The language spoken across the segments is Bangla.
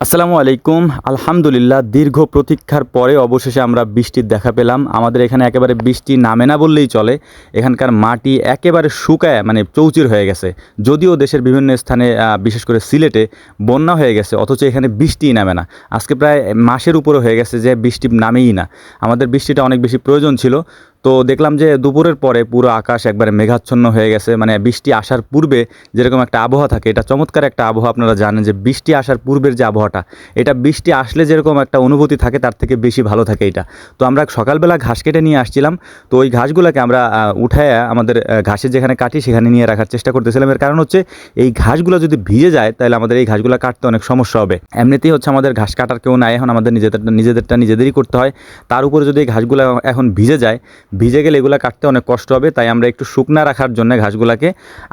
আসসালামু আলাইকুম। আলহামদুলিল্লাহ, দীর্ঘ প্রতীক্ষার পরে অবশেষে আমরা বৃষ্টির দেখা পেলাম। আমাদের এখানে একেবারে বৃষ্টি নামে না বললেই চলে। এখানকার মাটি একেবারে শুকায় মানে চৌচির হয়ে গেছে। যদিও দেশের বিভিন্ন স্থানে বিশেষ করে সিলেটে বন্যা হয়ে গেছে, অথচ এখানে বৃষ্টিই নামে না। আজকে প্রায় মাসের উপরে হয়ে গেছে যে বৃষ্টি নামেই না। আমাদের বৃষ্টিটা অনেক বেশি প্রয়োজন ছিল। তো দেখলাম যে দুপুরের পরে পুরো আকাশ একবারে মেঘাচ্ছন্ন হয়ে গেছে। মানে বৃষ্টি আসার পূর্বে যেরকম একটা আবহাওয়া থাকে, এটা চমৎকার একটা আবহাওয়া। আপনারা জানেন যে বৃষ্টি আসার পূর্বের যে আবহাওয়াটা, এটা বৃষ্টি আসলে যেরকম একটা অনুভূতি থাকে তার থেকে বেশি ভালো থাকে এটা। তো আমরা সকালবেলা ঘাস কেটে নিয়ে আসছিলাম। তো ওই ঘাসগুলোকে আমরা উঠায় আমাদের ঘাসের যেখানে কাটি সেখানে নিয়ে রাখার চেষ্টা করতেছিলাম। এর কারণ হচ্ছে এই ঘাসগুলো যদি ভিজে যায় তাহলে আমাদের এই ঘাসগুলো কাটতে অনেক সমস্যা হবে। এমনিতেই হচ্ছে আমাদের ঘাস কাটার কেউ নাই, এখন আমাদের নিজেদেরটা নিজেদেরই করতে হয়। তার উপরে যদি এই ঘাসগুলো এখন ভিজে যায়, ভিজে গেলে এগুলো কাটতে অনেক কষ্ট হবে। তাই আমরা একটু শুকনা রাখার জন্য ঘাসগুলোকে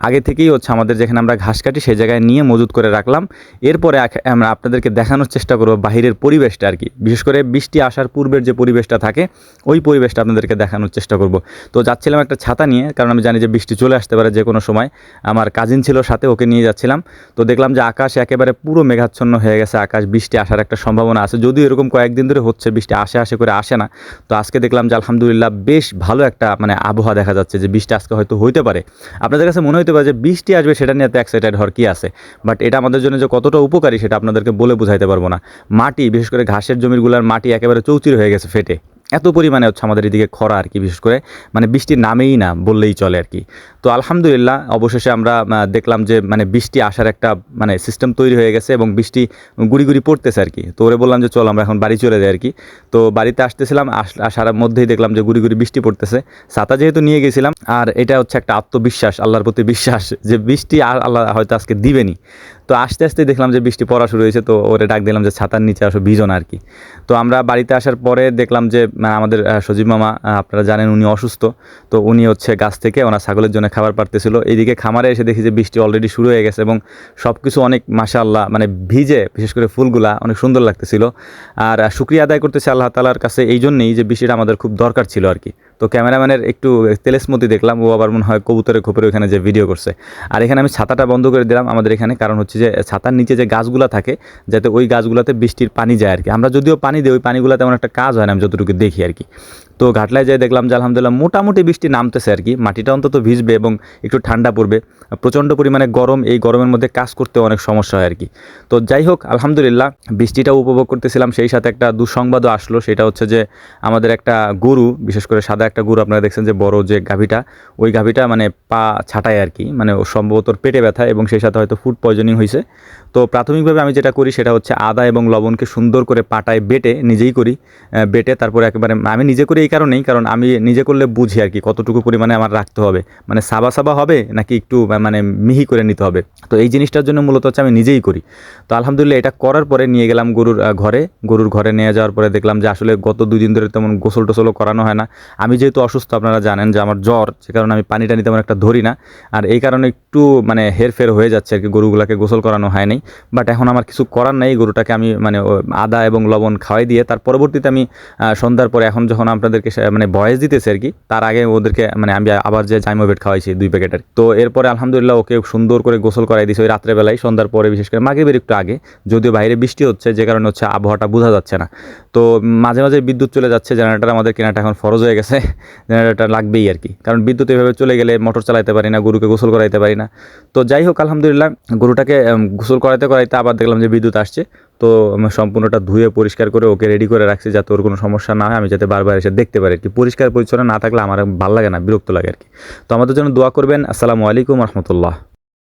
আগে থেকেই হচ্ছে আমাদের যেখানে আমরা ঘাস কাটি সেই জায়গায় নিয়ে মজুত করে রাখলাম। এরপরে আমরা আপনাদেরকে দেখানোর চেষ্টা করব বাহিরের পরিবেশটা আর কি, বিশেষ করে বৃষ্টি আসার পূর্বের যে পরিবেশটা থাকে ওই পরিবেশটা আপনাদেরকে দেখানোর চেষ্টা করব। তো যাচ্ছিলাম একটা ছাতা নিয়ে, কারণ আমি জানি যে বৃষ্টি চলে আসতে পারে যে কোনো সময়। আমার কাজিন ছিল সাথে, ওকে নিয়ে যাচ্ছিলাম। তো দেখলাম যে আকাশ একেবারে পুরো মেঘাচ্ছন্ন হয়ে গেছে। আকাশ বৃষ্টি আসার একটা সম্ভাবনা আছে, যদিও এরকম কয়েকদিন ধরে হচ্ছে, বৃষ্টি আসে করে আসে না। তো আজকে দেখলাম যে আলহামদুলিল্লাহ বেশ ভালো একটা মানে আবহাওয়া দেখা যাচ্ছে, যে বৃষ্টি আজকে হয়তো হইতে পারে। আপনাদের কাছে মনে হইতে পারে যে বৃষ্টি আসবে সেটা নিয়ে এত এক্সাইটেড হওয়ার কি আছে, বাট এটা আমাদের জন্য যে কতটা উপকারী সেটা আপনাদেরকে বলে বুঝাইতে পারবো না। মাটি, বিশেষ করে ঘাসের জমিগুলোর মাটি একেবারে চৌচির হয়ে গেছে ফেটে। এত পরিমাণে হচ্ছে আমাদের এদিকে খরা আর কি, বিশেষ করে মানে বৃষ্টির নামেই না বললেই চলে আর কি। তো আলহামদুলিল্লাহ অবশেষে আমরা দেখলাম যে মানে বৃষ্টি আসার একটা মানে সিস্টেম তৈরি হয়ে গেছে এবং বৃষ্টি গুড়ি গুড়ি পড়তেছে আর কি। তো ওরে বললাম যে চল আমরা এখন বাড়ি চলে যাই আর কি। তো বাড়িতে আসতেছিলাম, আসার মধ্যেই দেখলাম যে গুড়ি গুড়ি বৃষ্টি পড়তেছে। ছাতা যেহেতু নিয়ে গেছিলাম, আর এটা হচ্ছে একটা আত্মবিশ্বাস, আল্লাহর প্রতি বিশ্বাস যে বৃষ্টি আল্লাহ হয়তো আজকে দিবেনি। তো আস্তে আস্তে দেখলাম যে বৃষ্টি পড়া শুরু হয়েছে। তো ওরে ডাক দিলাম যে ছাতার নিচে আসো, ভিজো না আর কি। তো আমরা বাড়িতে আসার পরে দেখলাম যে আমাদের সজীব মামা, আপনারা জানেন উনি অসুস্থ। তো উনি হচ্ছে গাছ থেকে ওনার ছাগলের জন্য খাবার পাড়তেছিল। এইদিকে খামারে এসে দেখি যে বৃষ্টি অলরেডি শুরু হয়ে গেছে এবং সব কিছু অনেক মাশাআল্লাহ মানে ভিজে, বিশেষ করে ফুলগুলা অনেক সুন্দর লাগতেছিল। আর শুকরিয়া আদায় করতেছি আল্লাহ তাআলার কাছে এই জন্যেই যে বৃষ্টিটা আমাদের খুব দরকার ছিল আর কি। তো ক্যামেরাম্যানের একটু তেলেসমতি দেখলাম, ও আবার মনে হয় কবুতরের খোপের ওখানে যে ভিডিও করছে। আর এখানে আমি ছাতাটা বন্ধ করে দিলাম আমাদের এখানে, কারণ হচ্ছে যে ছাতার নিচে যে গাছগুলো থাকে যাতে ওই গাছগুলোতে বৃষ্টির পানি যায় আর কি। আমরা যদিও পানি দিই, ওই পানিগুলো তেমন একটা কাজ হয় না আমি যতটুকু দেখি আর কি। তো ঘাটলায় যাই দেখলাম যে আলহামদুলিল্লাহ মোটামুটি বৃষ্টি নামতেছে আর কি, মাটিটা অন্তত ভিজবে এবং একটু ঠান্ডা পড়বে। প্রচণ্ড পরিমাণে গরম, এই গরমের মধ্যে কাজ করতে অনেক সমস্যা হয় আর কি। তো যাই হোক আলহামদুলিল্লাহ বৃষ্টিটাও উপভোগ করতেছিলাম। সেই সাথে একটা দুঃসংবাদও আসলো, সেটা হচ্ছে যে আমাদের একটা গরু, বিশেষ করে সাদা একটা গরু, আপনারা দেখছেন যে বড় যে গাভীটা, ওই গাভীটা মানে পা ছাটায় আর কি, মানে সম্ভবত পেটে ব্যথা এবং সেই সাথে হয়তো ফুড পয়জনিং হয়েছে। তো প্রাথমিকভাবে আমি যেটা করি সেটা হচ্ছে আদা এবং লবণকে সুন্দর করে পাটায় বেটে, নিজেই করি, বেটে তারপরে একেবারে আমি নিজে করি এই কারণেই, কারণ আমি নিজে করলে বুঝি আর কি কতটুকু পরিমাণে আমার রাখতে হবে, মানে সাবা সাবা হবে নাকি একটু মানে মিহি করে নিতে হবে। তো এই জিনিসটার জন্য মূলত হচ্ছে আমি নিজেই করি। তো আলহামদুলিল্লাহ এটা করার পরে নিয়ে গেলাম গরুর ঘরে নিয়ে যাওয়ার পরে দেখলাম যে আসলে গত 2 দিন ধরে তেমন গোসল টোসলও করানো হয় না। আমি যেহেতু অসুস্থ, আপনারা জানেন যে আমার জ্বর, সে কারণে আমি পানিটা নিতে তেমন একটা ধরি না। আর এই কারণে একটু মানে হেরফের হয়ে যাচ্ছে আর কি, গরুগুলোকে গোসল করানো হয়নি। বাট এখন আমার কিছু করার নাই, গরুটাকে আমি মানে আদা এবং লবণ খাওয়াই দিয়ে তার পরবর্তীতে আমি সন্ধ্যার পরে, এখন যখন আপনাদেরকে মানে বয়স দিতেছে আর কি, তার আগে ওদেরকে মানে আমি আবার যে জাইমোভেট খাওয়াইছি 2 প্যাকেটের। তো এরপরে আলহামদুলিল্লাহ ওকে সুন্দর করে গোসল করাই দিয়েছি ওই রাত্রেবেলায়, সন্ধ্যার পরে, বিশেষ করে মাগরিবের একটু আগে। যদিও বাইরে বৃষ্টি হচ্ছে যে কারণে হচ্ছে আবহাওয়াটা বোঝা যাচ্ছে না। তো মাঝে মাঝে বিদ্যুৎ চলে যাচ্ছে, জেনারেটর আমাদের কেনাটা এখন ফরজ হয়ে গেছে। জেনারেটর লাগবেই আর কি, কারণ বিদ্যুৎ এভাবে চলে গেলে মোটর চালাতে পারি না, গরুকে গোসল করাইতে পারি না। তো যাই হোক আলহামদুলিল্লাহ গরুটাকে গোসল করাইতে আবার দেখলাম যে বিদ্যুৎ আসছে। তো সম্পূর্ণটা ধুয়ে পরিষ্কার করে ওকে রেডি করে রাখছি যাতে ওর কোনো সমস্যা না হয়, আমি যাতে বারবার এসে দেখতে পারি আর কি। পরিষ্কার পরিচ্ছন্ন না থাকলে আমার ভালো লাগে না, বিরক্ত লাগে আর কি। তো আমাদের জন্য দোয়া করবেন। আসসালামু আলাইকুম রহমতুল্লাহ।